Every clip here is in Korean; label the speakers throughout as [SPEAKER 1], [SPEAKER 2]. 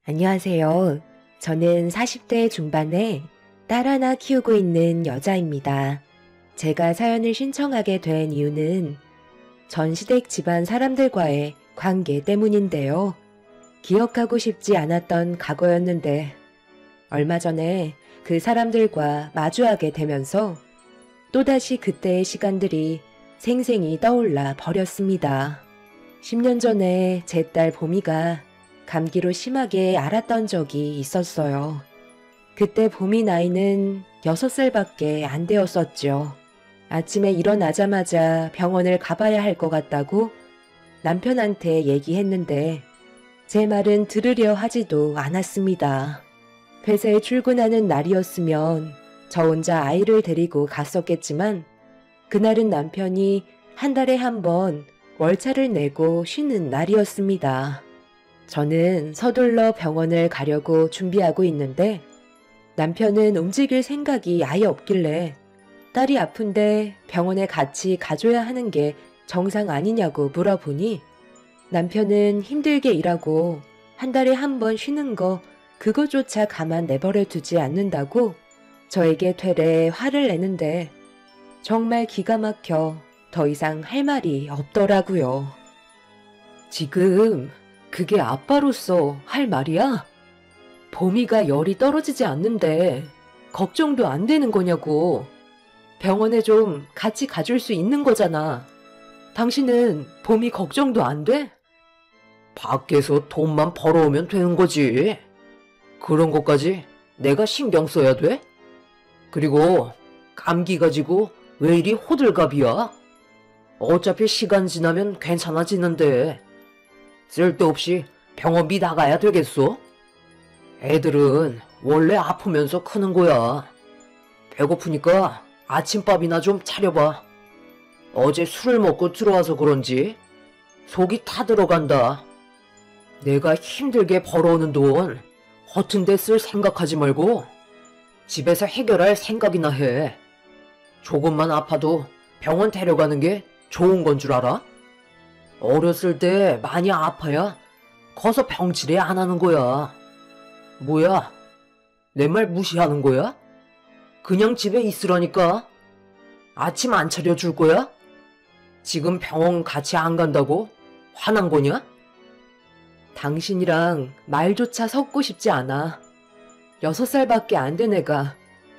[SPEAKER 1] 안녕하세요. 저는 40대 중반에 딸 하나 키우고 있는 여자입니다. 제가 사연을 신청하게 된 이유는 전 시댁 집안 사람들과의 관계 때문인데요. 기억하고 싶지 않았던 과거였는데 얼마 전에 그 사람들과 마주하게 되면서 또다시 그때의 시간들이 생생히 떠올라 버렸습니다. 10년 전에 제 딸 보미가 감기로 심하게 앓았던 적이 있었어요. 그때 보미 나이는 6살밖에 안 되었었죠. 아침에 일어나자마자 병원을 가봐야 할 것 같다고 남편한테 얘기했는데 제 말은 들으려 하지도 않았습니다. 회사에 출근하는 날이었으면 저 혼자 아이를 데리고 갔었겠지만 그날은 남편이 한 달에 한 번 월차를 내고 쉬는 날이었습니다. 저는 서둘러 병원을 가려고 준비하고 있는데 남편은 움직일 생각이 아예 없길래 딸이 아픈데 병원에 같이 가줘야 하는 게 정상 아니냐고 물어보니 남편은 힘들게 일하고 한 달에 한 번 쉬는 거 그거조차 가만 내버려 두지 않는다고 저에게 되레 화를 내는데 정말 기가 막혀 더 이상 할 말이 없더라고요. 지금 그게 아빠로서 할 말이야? 보미가 열이 떨어지지 않는데 걱정도 안 되는 거냐고. 병원에 좀 같이 가줄 수 있는 거잖아. 당신은 보미 걱정도 안 돼? 밖에서 돈만 벌어오면 되는 거지. 그런 것까지 내가 신경 써야 돼? 그리고 감기 가지고 왜 이리 호들갑이야? 어차피 시간 지나면 괜찮아지는데 쓸데없이 병원비 나가야 되겠어? 애들은 원래 아프면서 크는 거야. 배고프니까 아침밥이나 좀 차려봐. 어제 술을 먹고 들어와서 그런지 속이 타들어간다. 내가 힘들게 벌어오는 돈 허튼 데 쓸 생각하지 말고 집에서 해결할 생각이나 해. 조금만 아파도 병원 데려가는 게 좋은 건 줄 알아? 어렸을 때 많이 아파야 커서 병치레 안 하는 거야. 뭐야? 내 말 무시하는 거야? 그냥 집에 있으라니까. 아침 안 차려줄 거야? 지금 병원 같이 안 간다고 화난 거냐? 당신이랑 말조차 섞고 싶지 않아. 6살밖에 안 된 애가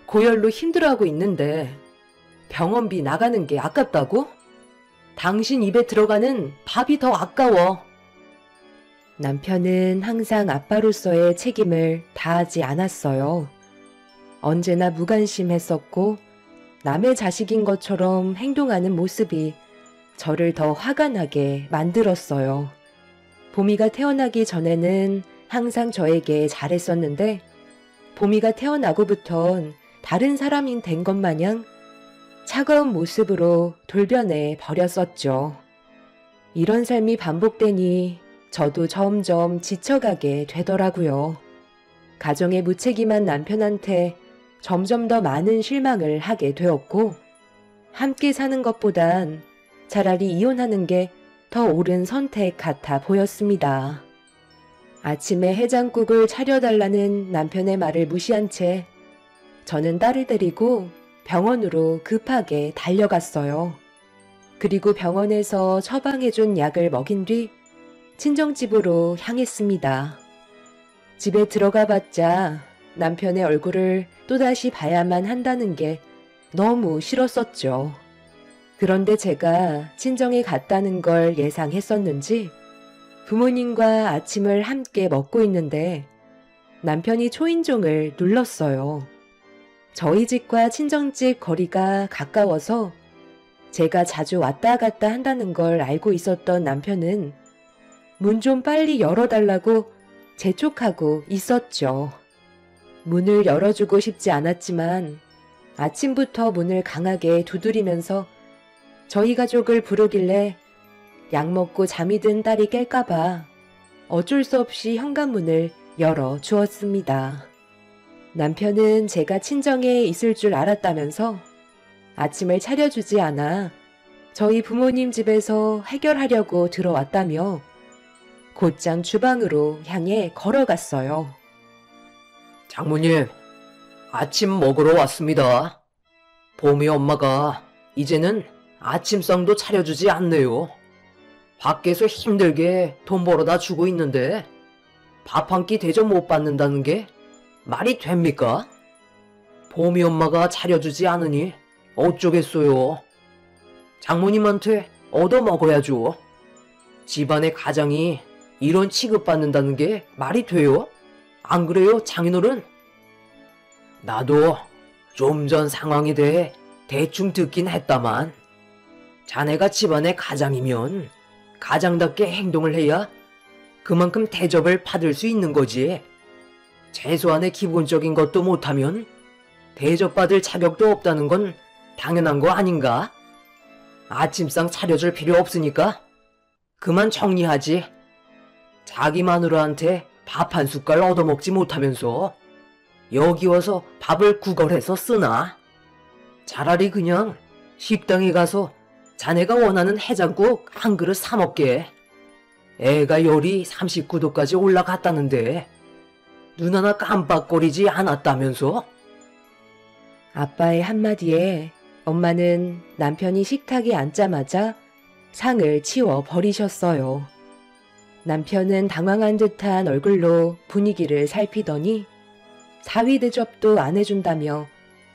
[SPEAKER 1] 고열로 힘들어하고 있는데 병원비 나가는 게 아깝다고? 당신 입에 들어가는 밥이 더 아까워. 남편은 항상 아빠로서의 책임을 다하지 않았어요. 언제나 무관심했었고 남의 자식인 것처럼 행동하는 모습이 저를 더 화가 나게 만들었어요. 보미가 태어나기 전에는 항상 저에게 잘했었는데 보미가 태어나고부턴 다른 사람이 된 것 마냥 차가운 모습으로 돌변해 버렸었죠. 이런 삶이 반복되니 저도 점점 지쳐가게 되더라고요. 가정에 무책임한 남편한테 점점 더 많은 실망을 하게 되었고 함께 사는 것보단 차라리 이혼하는 게 더 옳은 선택 같아 보였습니다. 아침에 해장국을 차려달라는 남편의 말을 무시한 채 저는 딸을 데리고 병원으로 급하게 달려갔어요. 그리고 병원에서 처방해준 약을 먹인 뒤 친정집으로 향했습니다. 집에 들어가 봤자 남편의 얼굴을 또다시 봐야만 한다는 게 너무 싫었었죠. 그런데 제가 친정에 갔다는 걸 예상했었는지 부모님과 아침을 함께 먹고 있는데 남편이 초인종을 눌렀어요. 저희 집과 친정집 거리가 가까워서 제가 자주 왔다 갔다 한다는 걸 알고 있었던 남편은 문 좀 빨리 열어달라고 재촉하고 있었죠. 문을 열어주고 싶지 않았지만 아침부터 문을 강하게 두드리면서 저희 가족을 부르길래 약 먹고 잠이 든 딸이 깰까봐 어쩔 수 없이 현관문을 열어주었습니다. 남편은 제가 친정에 있을 줄 알았다면서 아침을 차려주지 않아 저희 부모님 집에서 해결하려고 들어왔다며 곧장 주방으로 향해 걸어갔어요.
[SPEAKER 2] 장모님, 아침 먹으러 왔습니다. 봄이 엄마가 이제는 아침상도 차려주지 않네요. 밖에서 힘들게 돈 벌어다 주고 있는데 밥 한 끼 대접 못 받는다는 게 말이 됩니까? 봄이 엄마가 차려주지 않으니 어쩌겠어요. 장모님한테 얻어먹어야죠. 집안의 가장이 이런 취급받는다는 게 말이 돼요? 안 그래요, 장인어른? 나도 좀 전 상황에 대해 대충 듣긴 했다만 자네가 집안의 가장이면 가장답게 행동을 해야 그만큼 대접을 받을 수 있는 거지. 최소한의 기본적인 것도 못하면 대접받을 자격도 없다는 건 당연한 거 아닌가? 아침상 차려줄 필요 없으니까 그만 정리하지. 자기 마누라한테 밥 한 숟갈 얻어먹지 못하면서 여기 와서 밥을 구걸해서 쓰나? 차라리 그냥 식당에 가서 자네가 원하는 해장국 한 그릇 사 먹게. 애가 열이 39도까지 올라갔다는데 눈 하나 깜빡거리지 않았다면서?
[SPEAKER 1] 아빠의 한마디에 엄마는 남편이 식탁에 앉자마자 상을 치워 버리셨어요. 남편은 당황한 듯한 얼굴로 분위기를 살피더니 사위 대접도 안 해준다며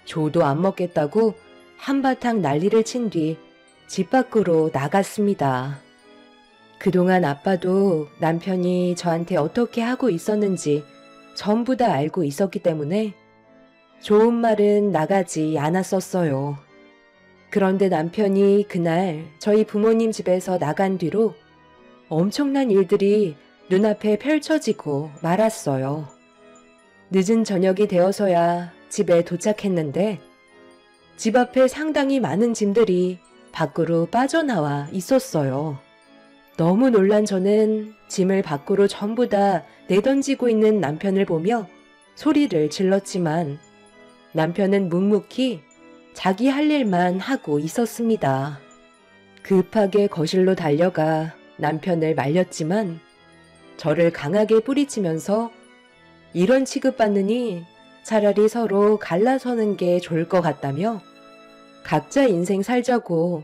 [SPEAKER 1] 조도 안 먹겠다고 한바탕 난리를 친 뒤 집 밖으로 나갔습니다. 그동안 아빠도 남편이 저한테 어떻게 하고 있었는지 전부 다 알고 있었기 때문에 좋은 말은 나가지 않았었어요. 그런데 남편이 그날 저희 부모님 집에서 나간 뒤로 엄청난 일들이 눈앞에 펼쳐지고 말았어요. 늦은 저녁이 되어서야 집에 도착했는데 집 앞에 상당히 많은 짐들이 밖으로 빠져나와 있었어요. 너무 놀란 저는 짐을 밖으로 전부 다 내던지고 있는 남편을 보며 소리를 질렀지만 남편은 묵묵히 자기 할 일만 하고 있었습니다. 급하게 거실로 달려가 남편을 말렸지만 저를 강하게 뿌리치면서 이런 취급받느니 차라리 서로 갈라서는 게 좋을 것 같다며 각자 인생 살자고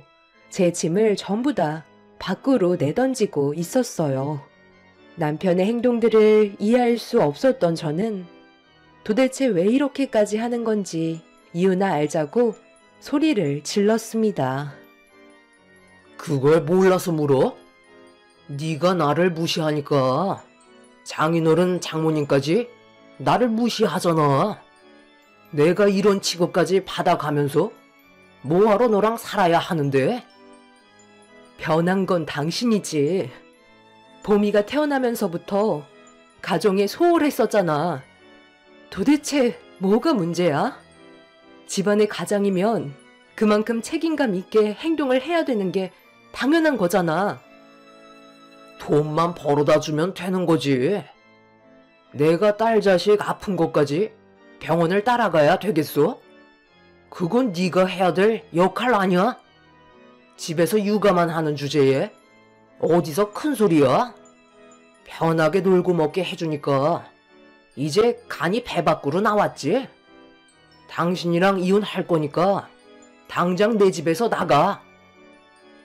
[SPEAKER 1] 제 짐을 전부 다 밖으로 내던지고 있었어요. 남편의 행동들을 이해할 수 없었던 저는 도대체 왜 이렇게까지 하는 건지 이유나 알자고 소리를 질렀습니다.
[SPEAKER 2] 그걸 몰라서 물어? 네가 나를 무시하니까 장인어른 장모님까지 나를 무시하잖아. 내가 이런 취급까지 받아가면서 뭐하러 너랑 살아야 하는데?
[SPEAKER 1] 변한 건 당신이지. 봄이가 태어나면서부터 가정에 소홀했었잖아. 도대체 뭐가 문제야? 집안의 가장이면 그만큼 책임감 있게 행동을 해야 되는 게 당연한 거잖아.
[SPEAKER 2] 돈만 벌어다 주면 되는 거지. 내가 딸 자식 아픈 것까지 병원을 따라가야 되겠어? 그건 네가 해야 될 역할 아니야? 집에서 육아만 하는 주제에 어디서 큰 소리야? 편하게 놀고 먹게 해주니까 이제 간이 배 밖으로 나왔지? 당신이랑 이혼할 거니까 당장 내 집에서 나가.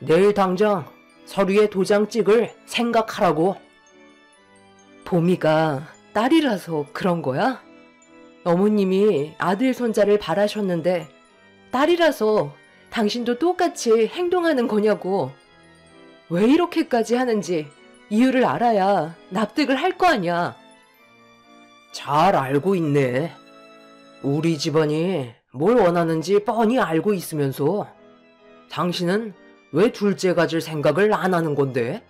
[SPEAKER 2] 내일 당장 서류에 도장 찍을 생각하라고.
[SPEAKER 1] 봄이가 딸이라서 그런 거야? 어머님이 아들 손자를 바라셨는데 딸이라서 당신도 똑같이 행동하는 거냐고. 왜 이렇게까지 하는지 이유를 알아야 납득을 할 거 아니야.
[SPEAKER 2] 잘 알고 있네. 우리 집안이 뭘 원하는지 뻔히 알고 있으면서 당신은 왜 둘째 가질 생각을 안 하는 건데?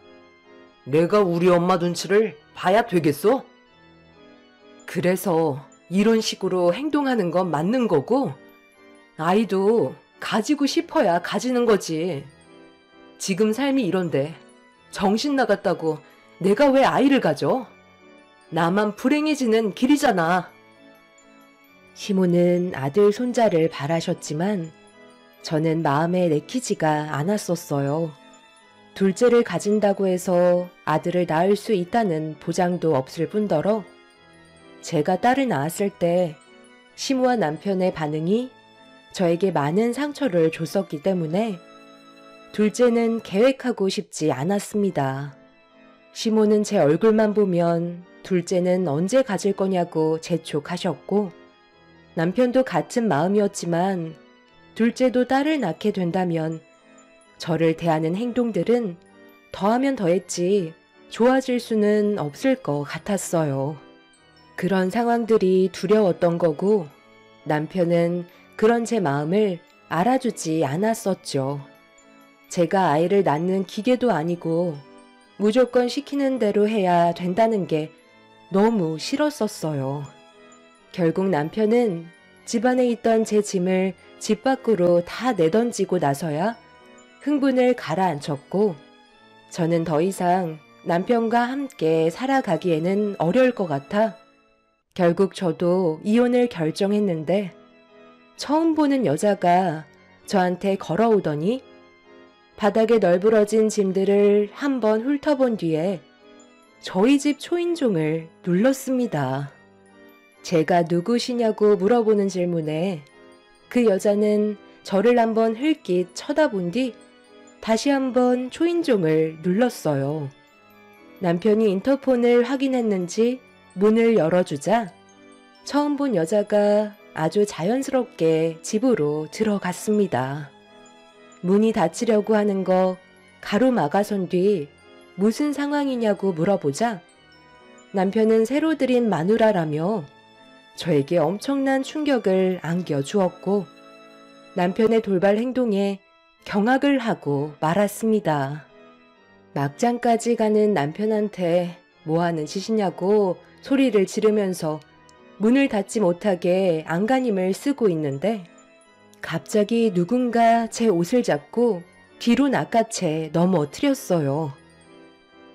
[SPEAKER 2] 내가 우리 엄마 눈치를 봐야 되겠어?
[SPEAKER 1] 그래서 이런 식으로 행동하는 건 맞는 거고 아이도 가지고 싶어야 가지는 거지. 지금 삶이 이런데 정신 나갔다고 내가 왜 아이를 가져? 나만 불행해지는 길이잖아. 시모는 아들 손자를 바라셨지만 저는 마음에 내키지가 않았었어요. 둘째를 가진다고 해서 아들을 낳을 수 있다는 보장도 없을 뿐더러 제가 딸을 낳았을 때 시모와 남편의 반응이 저에게 많은 상처를 줬었기 때문에 둘째는 계획하고 싶지 않았습니다. 시모는 제 얼굴만 보면 둘째는 언제 가질 거냐고 재촉하셨고 남편도 같은 마음이었지만 둘째도 딸을 낳게 된다면 저를 대하는 행동들은 더하면 더했지 좋아질 수는 없을 것 같았어요. 그런 상황들이 두려웠던 거고 남편은 그런 제 마음을 알아주지 않았었죠. 제가 아이를 낳는 기계도 아니고 무조건 시키는 대로 해야 된다는 게 너무 싫었었어요. 결국 남편은 집안에 있던 제 짐을 집 밖으로 다 내던지고 나서야 흥분을 가라앉혔고 저는 더 이상 남편과 함께 살아가기에는 어려울 것 같아 결국 저도 이혼을 결정했는데 처음 보는 여자가 저한테 걸어오더니 바닥에 널브러진 짐들을 한번 훑어본 뒤에 저희 집 초인종을 눌렀습니다. 제가 누구시냐고 물어보는 질문에 그 여자는 저를 한번 흘낏 쳐다본 뒤 다시 한번 초인종을 눌렀어요. 남편이 인터폰을 확인했는지 문을 열어주자 처음 본 여자가 아주 자연스럽게 집으로 들어갔습니다. 문이 닫히려고 하는 거 가로막아선 뒤 무슨 상황이냐고 물어보자 남편은 새로 들인 마누라라며 저에게 엄청난 충격을 안겨주었고 남편의 돌발 행동에 경악을 하고 말았습니다. 막장까지 가는 남편한테 뭐하는 짓이냐고 소리를 지르면서 문을 닫지 못하게 안간힘을 쓰고 있는데 갑자기 누군가 제 옷을 잡고 뒤로 낚아채 넘어뜨렸어요.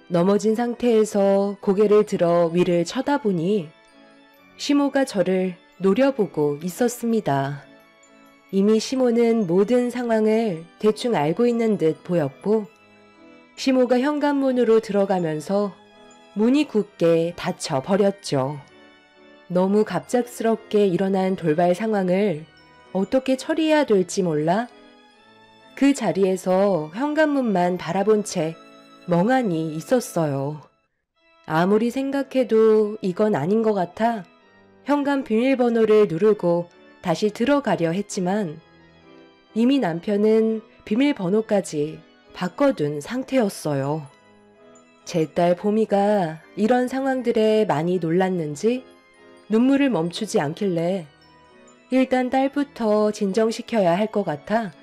[SPEAKER 1] 넘어진 상태에서 고개를 들어 위를 쳐다보니 시모가 저를 노려보고 있었습니다. 이미 시모는 모든 상황을 대충 알고 있는 듯 보였고 시모가 현관문으로 들어가면서 문이 굳게 닫혀버렸죠. 너무 갑작스럽게 일어난 돌발 상황을 어떻게 처리해야 될지 몰라 그 자리에서 현관문만 바라본 채 멍하니 있었어요. 아무리 생각해도 이건 아닌 것 같아 현관 비밀번호를 누르고 다시 들어가려 했지만 이미 남편은 비밀번호까지 바꿔둔 상태였어요. 제 딸 보미가 이런 상황들에 많이 놀랐는지 눈물을 멈추지 않길래 일단 딸부터 진정시켜야 할 것 같아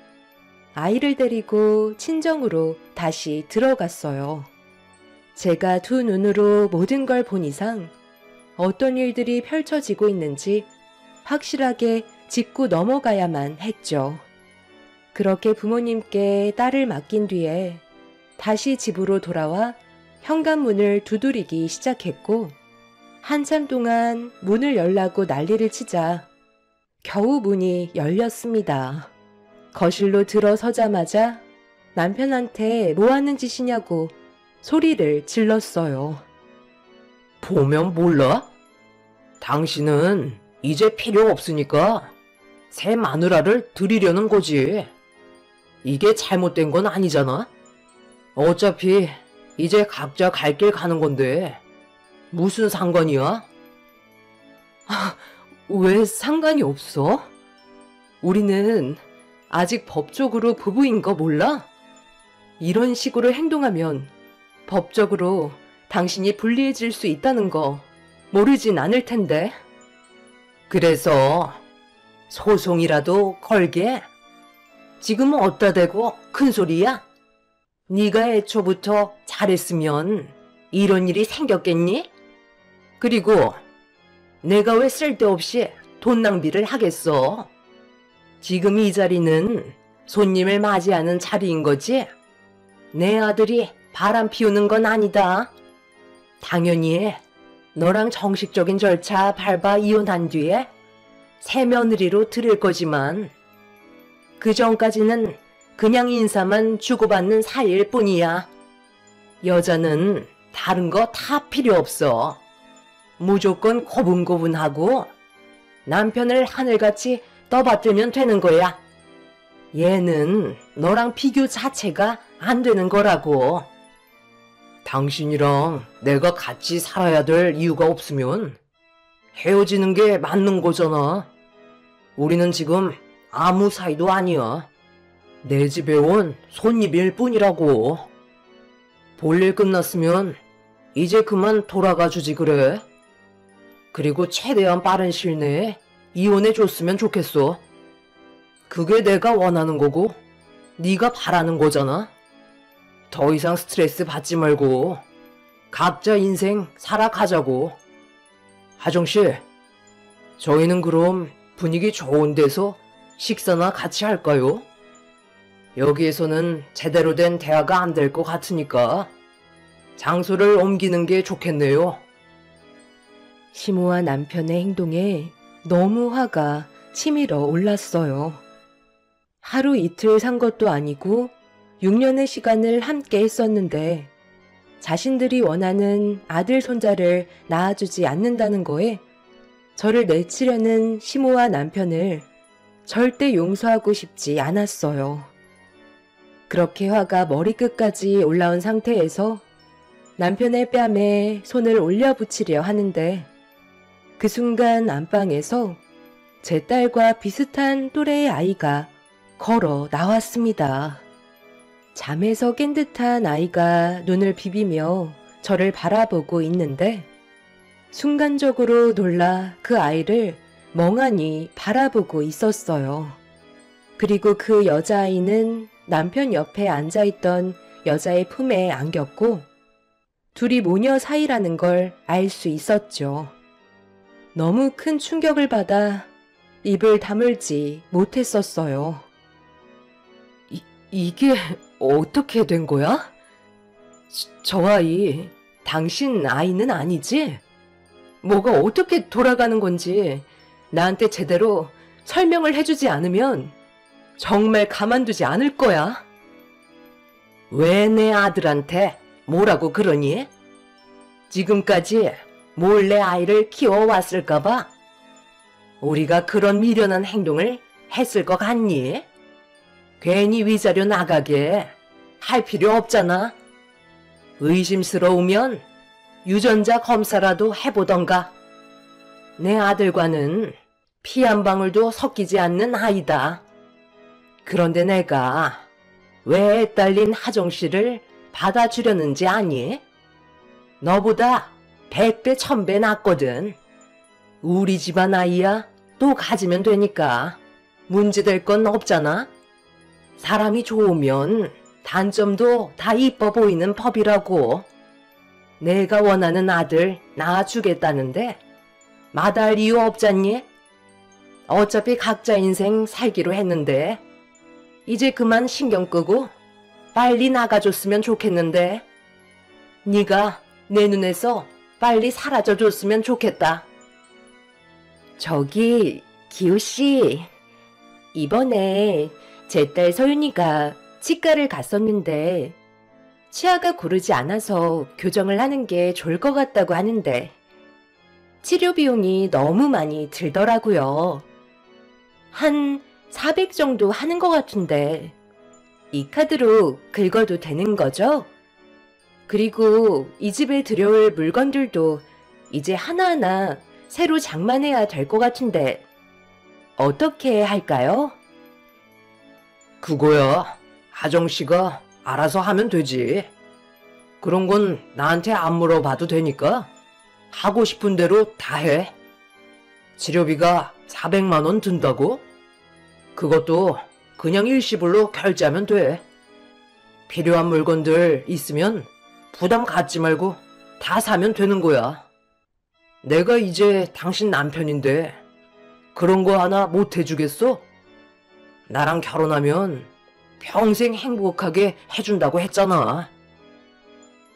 [SPEAKER 1] 아이를 데리고 친정으로 다시 들어갔어요. 제가 두 눈으로 모든 걸 본 이상 어떤 일들이 펼쳐지고 있는지 확실하게 짚고 넘어가야만 했죠. 그렇게 부모님께 딸을 맡긴 뒤에 다시 집으로 돌아와 현관문을 두드리기 시작했고 한참 동안 문을 열라고 난리를 치자 겨우 문이 열렸습니다. 거실로 들어서자마자 남편한테 뭐 하는 짓이냐고 소리를 질렀어요.
[SPEAKER 2] 보면 몰라? 당신은 이제 필요 없으니까 새 마누라를 들이려는 거지. 이게 잘못된 건 아니잖아? 어차피 이제 각자 갈 길 가는 건데 무슨 상관이야?
[SPEAKER 1] 왜 상관이 없어? 우리는 아직 법적으로 부부인 거 몰라? 이런 식으로 행동하면 법적으로 당신이 불리해질 수 있다는 거 모르진 않을 텐데.
[SPEAKER 2] 그래서 소송이라도 걸게? 지금은 어디다 대고 큰 소리야? 네가 애초부터 잘했으면 이런 일이 생겼겠니? 그리고 내가 왜 쓸데없이 돈 낭비를 하겠어? 지금 이 자리는 손님을 맞이하는 자리인 거지? 내 아들이 바람 피우는 건 아니다. 당연히 너랑 정식적인 절차 밟아 이혼한 뒤에 새 며느리로 들일 거지만 그 전까지는 그냥 인사만 주고받는 사이일 뿐이야. 여자는 다른 거 다 필요 없어. 무조건 고분고분하고 남편을 하늘같이 떠받들면 되는 거야. 얘는 너랑 비교 자체가 안 되는 거라고. 당신이랑 내가 같이 살아야 될 이유가 없으면 헤어지는 게 맞는 거잖아. 우리는 지금 아무 사이도 아니야. 내 집에 온 손님일 뿐이라고. 볼일 끝났으면 이제 그만 돌아가 주지 그래. 그리고 최대한 빠른 시일 내에 이혼해 줬으면 좋겠어. 그게 내가 원하는 거고 네가 바라는 거잖아. 더 이상 스트레스 받지 말고 각자 인생 살아가자고. 하정씨, 저희는 그럼 분위기 좋은 데서 식사나 같이 할까요? 여기에서는 제대로 된 대화가 안 될 것 같으니까 장소를 옮기는 게 좋겠네요.
[SPEAKER 1] 시모와 남편의 행동에 너무 화가 치밀어 올랐어요. 하루 이틀 산 것도 아니고 6년의 시간을 함께 했었는데 자신들이 원하는 아들 손자를 낳아주지 않는다는 거에 저를 내치려는 시모와 남편을 절대 용서하고 싶지 않았어요. 그렇게 화가 머리끝까지 올라온 상태에서 남편의 뺨에 손을 올려붙이려 하는데 그 순간 안방에서 제 딸과 비슷한 또래의 아이가 걸어 나왔습니다. 잠에서 깬 듯한 아이가 눈을 비비며 저를 바라보고 있는데 순간적으로 놀라 그 아이를 멍하니 바라보고 있었어요. 그리고 그 여자아이는 남편 옆에 앉아있던 여자의 품에 안겼고 둘이 모녀 사이라는 걸 알 수 있었죠. 너무 큰 충격을 받아 입을 다물지 못했었어요.
[SPEAKER 2] 이게 어떻게 된 거야? 저 아이, 당신 아이는 아니지? 뭐가 어떻게 돌아가는 건지 나한테 제대로 설명을 해주지 않으면 정말 가만두지 않을 거야. 왜 내 아들한테 뭐라고 그러니? 지금까지 몰래 아이를 키워왔을까봐? 우리가 그런 미련한 행동을 했을 것 같니? 괜히 위자료 나가게 할 필요 없잖아. 의심스러우면 유전자 검사라도 해보던가. 내 아들과는 피 한 방울도 섞이지 않는 아이다. 그런데 내가 왜 애딸린 하정씨를 받아주려는지 아니? 너보다 100배 1000배 낫거든. 우리 집안 아이야 또 가지면 되니까 문제될 건 없잖아. 사람이 좋으면 단점도 다 이뻐 보이는 법이라고. 내가 원하는 아들 낳아주겠다는데 마다할 이유 없잖니? 어차피 각자 인생 살기로 했는데 이제 그만 신경 끄고 빨리 나가줬으면 좋겠는데 네가 내 눈에서 빨리 사라져줬으면 좋겠다.
[SPEAKER 1] 저기 기호씨, 이번에 제 딸 서윤이가 치과를 갔었는데 치아가 고르지 않아서 교정을 하는 게 좋을 것 같다고 하는데 치료 비용이 너무 많이 들더라고요. 한 400 정도 하는 것 같은데 이 카드로 긁어도 되는 거죠? 그리고 이 집에 들여올 물건들도 이제 하나하나 새로 장만해야 될 것 같은데 어떻게 할까요?
[SPEAKER 2] 그거야 하정씨가 알아서 하면 되지. 그런 건 나한테 안 물어봐도 되니까 하고 싶은 대로 다 해. 치료비가 400만 원 든다고? 그것도 그냥 일시불로 결제하면 돼. 필요한 물건들 있으면 부담 갖지 말고 다 사면 되는 거야. 내가 이제 당신 남편인데 그런 거 하나 못 해주겠어? 나랑 결혼하면 평생 행복하게 해준다고 했잖아.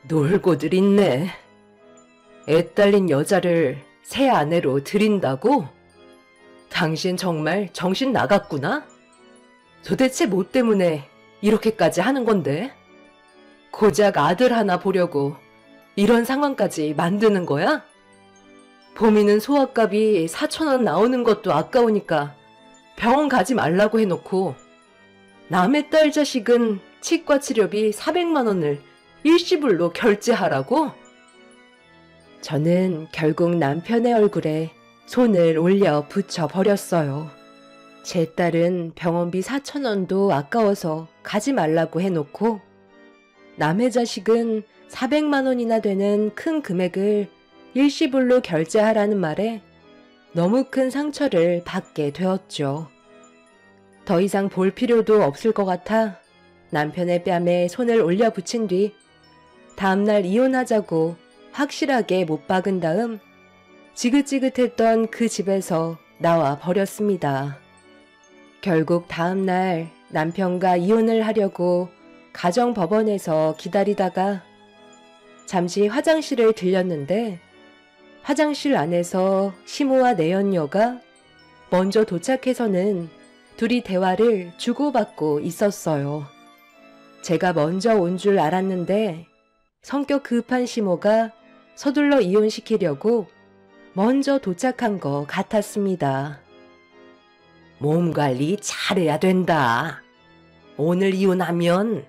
[SPEAKER 2] 놀고들 있네. 애 딸린 여자를 새 아내로 들인다고? 당신 정말 정신 나갔구나? 도대체 뭐 때문에
[SPEAKER 1] 이렇게까지 하는 건데? 고작 아들 하나 보려고 이런 상황까지 만드는 거야? 보미는 소아값이 4,000원 나오는 것도 아까우니까 병원 가지 말라고 해놓고 남의 딸 자식은 치과 치료비 400만 원을 일시불로 결제하라고? 저는 결국 남편의 얼굴에 손을 올려 붙여버렸어요. 제 딸은 병원비 4,000원도 아까워서 가지 말라고 해놓고 남의 자식은 400만 원이나 되는 큰 금액을 일시불로 결제하라는 말에 너무 큰 상처를 받게 되었죠. 더 이상 볼 필요도 없을 것 같아 남편의 뺨에 손을 올려 붙인 뒤 다음날 이혼하자고 확실하게 못 박은 다음 지긋지긋했던 그 집에서 나와 버렸습니다. 결국 다음날 남편과 이혼을 하려고 가정법원에서 기다리다가 잠시 화장실을 들렸는데 화장실 안에서 시모와 내연녀가 먼저 도착해서는 둘이 대화를 주고받고 있었어요. 제가 먼저 온 줄 알았는데 성격 급한 시모가 서둘러 이혼시키려고 먼저 도착한 것 같았습니다. 몸 관리 잘해야 된다. 오늘 이혼하면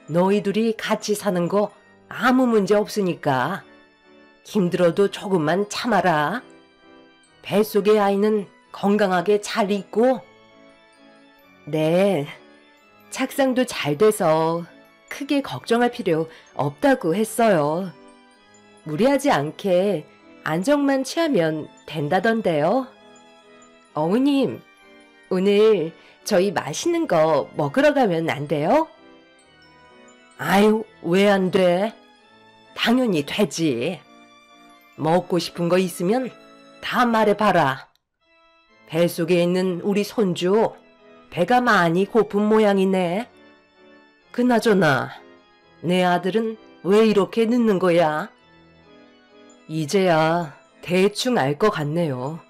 [SPEAKER 1] 너희 둘이 같이 사는 거 아무 문제 없으니까 힘들어도 조금만 참아라. 뱃속의 아이는 건강하게 잘 있고. 네, 착상도 잘 돼서 크게 걱정할 필요 없다고 했어요. 무리하지 않게 안정만 취하면 된다던데요. 어머님, 오늘 저희 맛있는 거 먹으러 가면 안 돼요? 아유, 왜 안 돼? 당연히 되지. 먹고 싶은 거 있으면 다 말해봐라. 뱃속에 있는 우리 손주 배가 많이 고픈 모양이네. 그나저나 내 아들은 왜 이렇게 늦는 거야? 이제야 대충 알 것 같네요.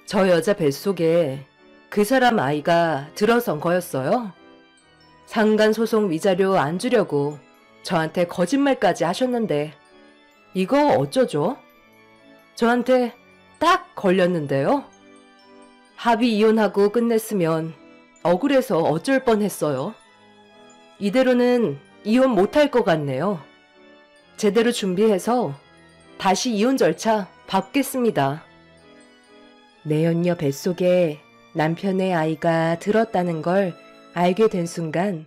[SPEAKER 1] 저 여자 뱃속에 그 사람 아이가 들어선 거였어요. 상간소송 위자료 안 주려고 저한테 거짓말까지 하셨는데 이거 어쩌죠? 저한테 딱 걸렸는데요. 합의 이혼하고 끝냈으면 억울해서 어쩔 뻔했어요. 이대로는 이혼 못할 것 같네요. 제대로 준비해서 다시 이혼 절차 밟겠습니다. 내연녀 뱃속에 남편의 아이가 들었다는 걸 알게 된 순간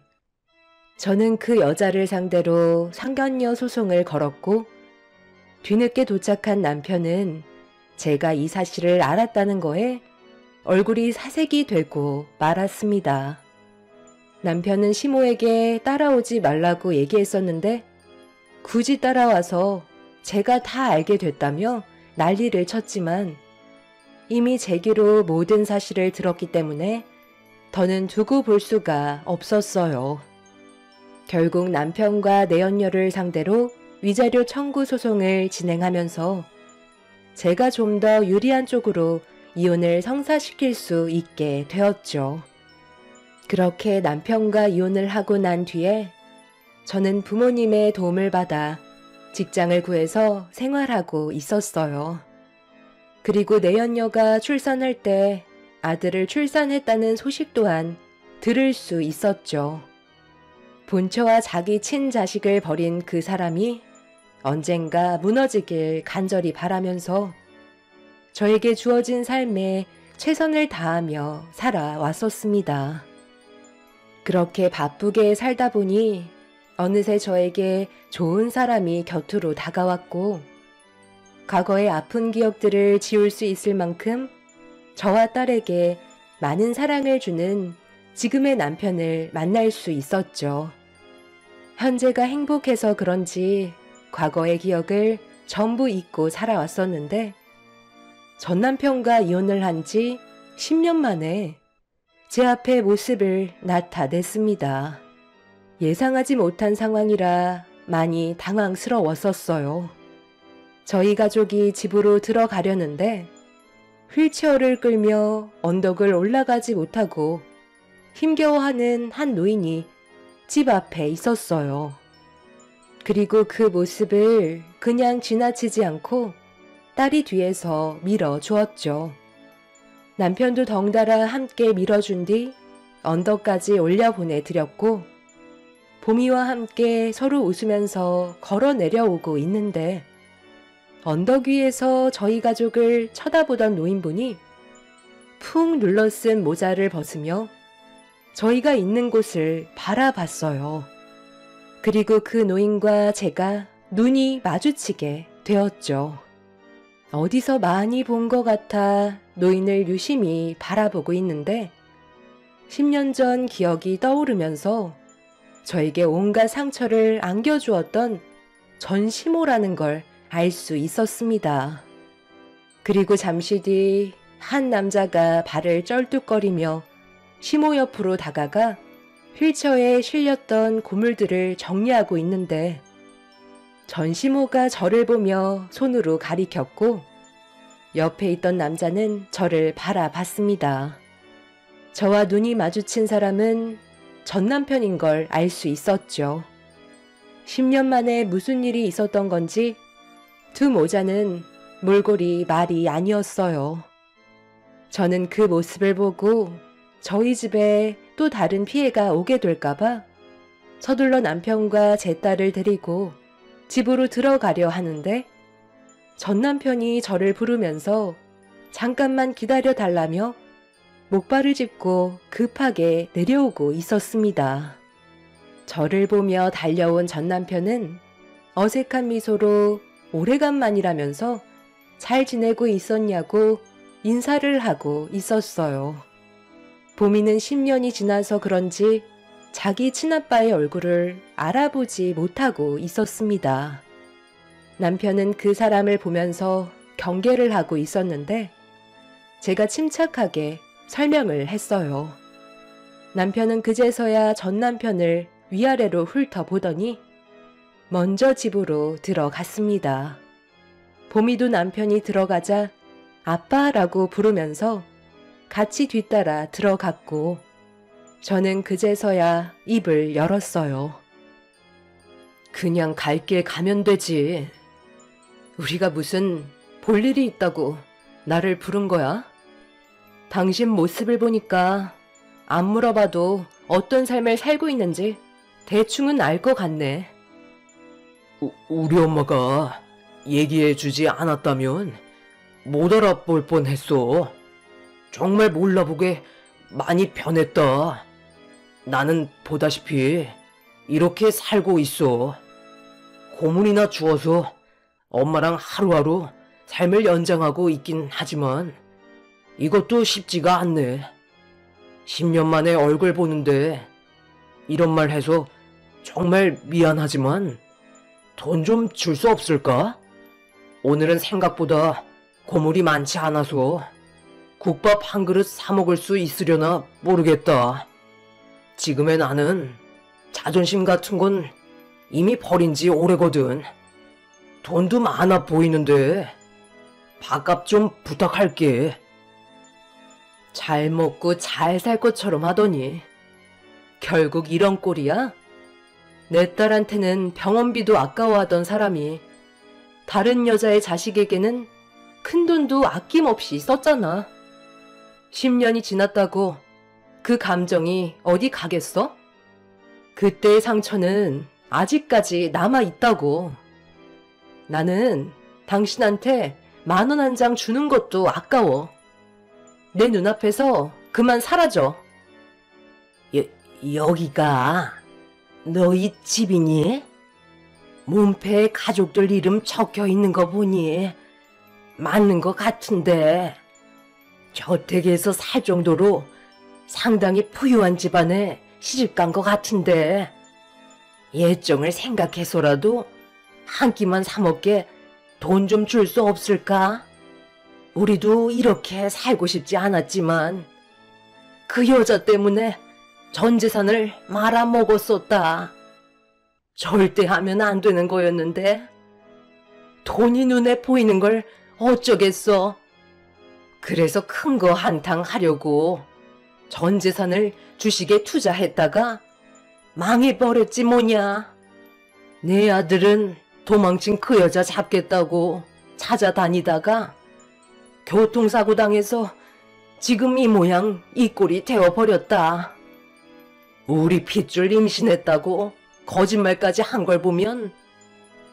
[SPEAKER 1] 저는 그 여자를 상대로 상견녀 소송을 걸었고 뒤늦게 도착한 남편은 제가 이 사실을 알았다는 거에 얼굴이 사색이 되고 말았습니다. 남편은 시모에게 따라오지 말라고 얘기했었는데 굳이 따라와서 제가 다 알게 됐다며 난리를 쳤지만 이미 제 귀로 모든 사실을 들었기 때문에 더는 두고 볼 수가 없었어요. 결국 남편과 내연녀를 상대로 위자료 청구 소송을 진행하면서 제가 좀 더 유리한 쪽으로 이혼을 성사시킬 수 있게 되었죠. 그렇게 남편과 이혼을 하고 난 뒤에 저는 부모님의 도움을 받아 직장을 구해서 생활하고 있었어요. 그리고 내연녀가 출산할 때 아들을 출산했다는 소식 또한 들을 수 있었죠. 본처와 자기 친자식을 버린 그 사람이 언젠가 무너지길 간절히 바라면서 저에게 주어진 삶에 최선을 다하며 살아왔었습니다. 그렇게 바쁘게 살다 보니 어느새 저에게 좋은 사람이 곁으로 다가왔고 과거의 아픈 기억들을 지울 수 있을 만큼 저와 딸에게 많은 사랑을 주는 지금의 남편을 만날 수 있었죠. 현재가 행복해서 그런지 과거의 기억을 전부 잊고 살아왔었는데 전 남편과 이혼을 한 지 10년 만에 제 앞에 모습을 나타냈습니다. 예상하지 못한 상황이라 많이 당황스러웠었어요. 저희 가족이 집으로 들어가려는데 휠체어를 끌며 언덕을 올라가지 못하고 힘겨워하는 한 노인이 집 앞에 있었어요. 그리고 그 모습을 그냥 지나치지 않고 딸이 뒤에서 밀어주었죠. 남편도 덩달아 함께 밀어준 뒤 언덕까지 올려보내드렸고 보미와 함께 서로 웃으면서 걸어 내려오고 있는데 언덕 위에서 저희 가족을 쳐다보던 노인분이 푹 눌러쓴 모자를 벗으며 저희가 있는 곳을 바라봤어요. 그리고 그 노인과 제가 눈이 마주치게 되었죠. 어디서 많이 본 것 같아 노인을 유심히 바라보고 있는데 10년 전 기억이 떠오르면서 저에게 온갖 상처를 안겨주었던 전시모라는 걸 알 수 있었습니다. 그리고 잠시 뒤 한 남자가 발을 쩔뚝거리며 시모 옆으로 다가가 휠체어에 실렸던 고물들을 정리하고 있는데 전시모가 저를 보며 손으로 가리켰고 옆에 있던 남자는 저를 바라봤습니다. 저와 눈이 마주친 사람은 전 남편인 걸 알 수 있었죠. 10년 만에 무슨 일이 있었던 건지 두 모자는 몰골이 말이 아니었어요. 저는 그 모습을 보고 저희 집에 또 다른 피해가 오게 될까봐 서둘러 남편과 제 딸을 데리고 집으로 들어가려 하는데 전 남편이 저를 부르면서 잠깐만 기다려 달라며 목발을 짚고 급하게 내려오고 있었습니다. 저를 보며 달려온 전 남편은 어색한 미소로 오래간만이라면서 잘 지내고 있었냐고 인사를 하고 있었어요. 보미는 10년이 지나서 그런지 자기 친아빠의 얼굴을 알아보지 못하고 있었습니다. 남편은 그 사람을 보면서 경계를 하고 있었는데 제가 침착하게 설명을 했어요. 남편은 그제서야 전 남편을 위아래로 훑어보더니 먼저 집으로 들어갔습니다. 보미도 남편이 들어가자 아빠라고 부르면서 같이 뒤따라 들어갔고 저는 그제서야 입을 열었어요. 그냥 갈 길 가면 되지. 우리가 무슨 볼 일이 있다고 나를 부른 거야? 당신 모습을 보니까 안 물어봐도 어떤 삶을 살고 있는지 대충은 알 것 같네. 우리 엄마가 얘기해주지 않았다면 못 알아볼 뻔했어. 정말 몰라보게 많이 변했다. 나는 보다시피 이렇게 살고 있어. 고문이나 주워서 엄마랑 하루하루 삶을 연장하고 있긴 하지만 이것도 쉽지가 않네. 10년 만에 얼굴 보는데 이런 말 해서 정말 미안하지만 돈 좀 줄 수 없을까? 오늘은 생각보다 고물이 많지 않아서 국밥 한 그릇 사 먹을 수 있으려나 모르겠다. 지금의 나는 자존심 같은 건 이미 버린 지 오래거든. 돈도 많아 보이는데 밥값 좀 부탁할게. 잘 먹고 잘 살 것처럼 하더니 결국 이런 꼴이야? 내 딸한테는 병원비도 아까워하던 사람이 다른 여자의 자식에게는 큰돈도 아낌없이 썼잖아. 10년이 지났다고 그 감정이 어디 가겠어? 그때의 상처는 아직까지 남아있다고. 나는 당신한테 10,000원 한 장 주는 것도 아까워. 내 눈앞에서 그만 사라져. 여기가 너희 집이니? 문패에 가족들 이름 적혀 있는 거 보니 맞는 것 같은데 저택에서 살 정도로 상당히 부유한 집안에 시집간 것 같은데 예정을 생각해서라도 한 끼만 사 먹게 돈 좀 줄 수 없을까? 우리도 이렇게 살고 싶지 않았지만 그 여자 때문에 전 재산을 말아먹었었다. 절대 하면 안 되는 거였는데 돈이 눈에 보이는 걸 어쩌겠어. 그래서 큰 거 한탕 하려고 전 재산을 주식에 투자했다가
[SPEAKER 2] 망해버렸지 뭐냐. 내 아들은 도망친 그 여자 잡겠다고 찾아다니다가 교통사고 당해서 지금 이 모양 이 꼴이 되어버렸다. 우리 핏줄 임신했다고 거짓말까지 한 걸 보면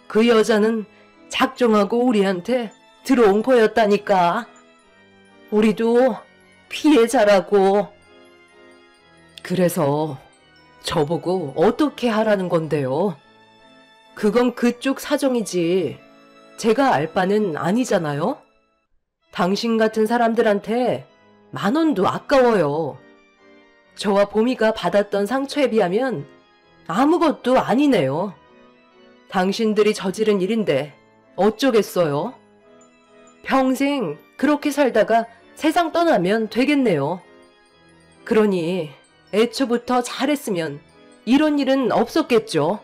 [SPEAKER 2] 그 여자는 작정하고 우리한테 들어온 거였다니까. 우리도 피해자라고. 그래서 저보고 어떻게 하라는 건데요? 그건 그쪽 사정이지 제가 알 바는 아니잖아요? 당신 같은 사람들한테 10,000원도 아까워요. 저와 보미가 받았던 상처에 비하면 아무것도 아니네요. 당신들이 저지른 일인데 어쩌겠어요? 평생 그렇게 살다가 세상 떠나면 되겠네요. 그러니 애초부터 잘했으면 이런 일은 없었겠죠.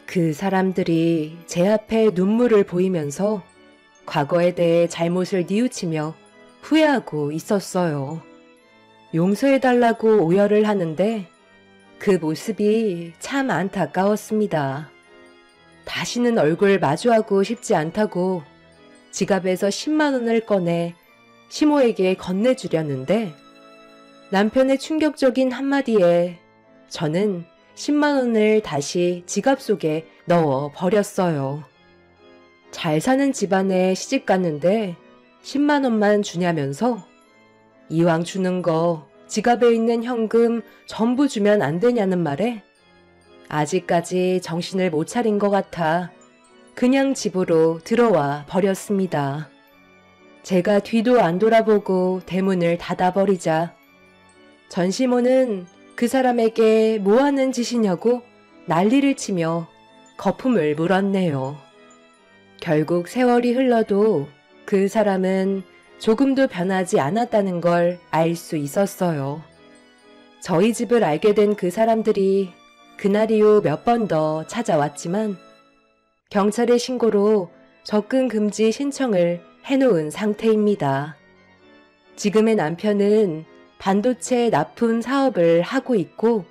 [SPEAKER 1] 그 사람들이 제 앞에 눈물을 보이면서 과거에 대해 잘못을 뉘우치며 후회하고 있었어요. 용서해달라고 오열을 하는데 그 모습이 참 안타까웠습니다. 다시는 얼굴 마주하고 싶지 않다고 지갑에서 10만 원을 꺼내 시모에게 건네주려는데 남편의 충격적인 한마디에 저는 10만 원을 다시 지갑 속에 넣어 버렸어요. 잘 사는 집안에 시집 갔는데 10만 원만 주냐면서 이왕 주는 거 지갑에 있는 현금 전부 주면 안 되냐는 말에 아직까지 정신을 못 차린 것 같아 그냥 집으로 들어와 버렸습니다. 제가 뒤도 안 돌아보고 대문을 닫아버리자 전시모는 그 사람에게 뭐 하는 짓이냐고 난리를 치며 거품을 물었네요. 결국 세월이 흘러도 그 사람은 조금도 변하지 않았다는 걸 알 수 있었어요. 저희 집을 알게 된 그 사람들이 그날 이후 몇 번 더 찾아왔지만 경찰의 신고로 접근 금지 신청을 해놓은 상태입니다. 지금의 남편은 반도체 납품 사업을 하고 있고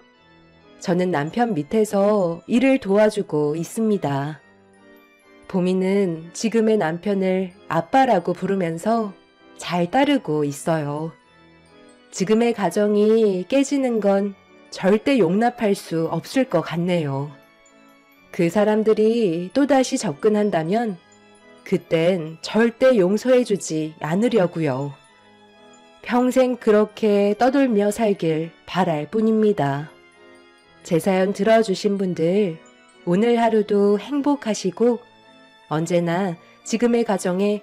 [SPEAKER 1] 저는 남편 밑에서 일을 도와주고 있습니다. 보미는 지금의 남편을 아빠라고 부르면서 잘 따르고 있어요. 지금의 가정이 깨지는 건 절대 용납할 수 없을 것 같네요. 그 사람들이 또다시 접근한다면 그땐 절대 용서해주지 않으려고요. 평생 그렇게 떠돌며 살길 바랄 뿐입니다. 제 사연 들어주신 분들 오늘 하루도 행복하시고 언제나 지금의 가정에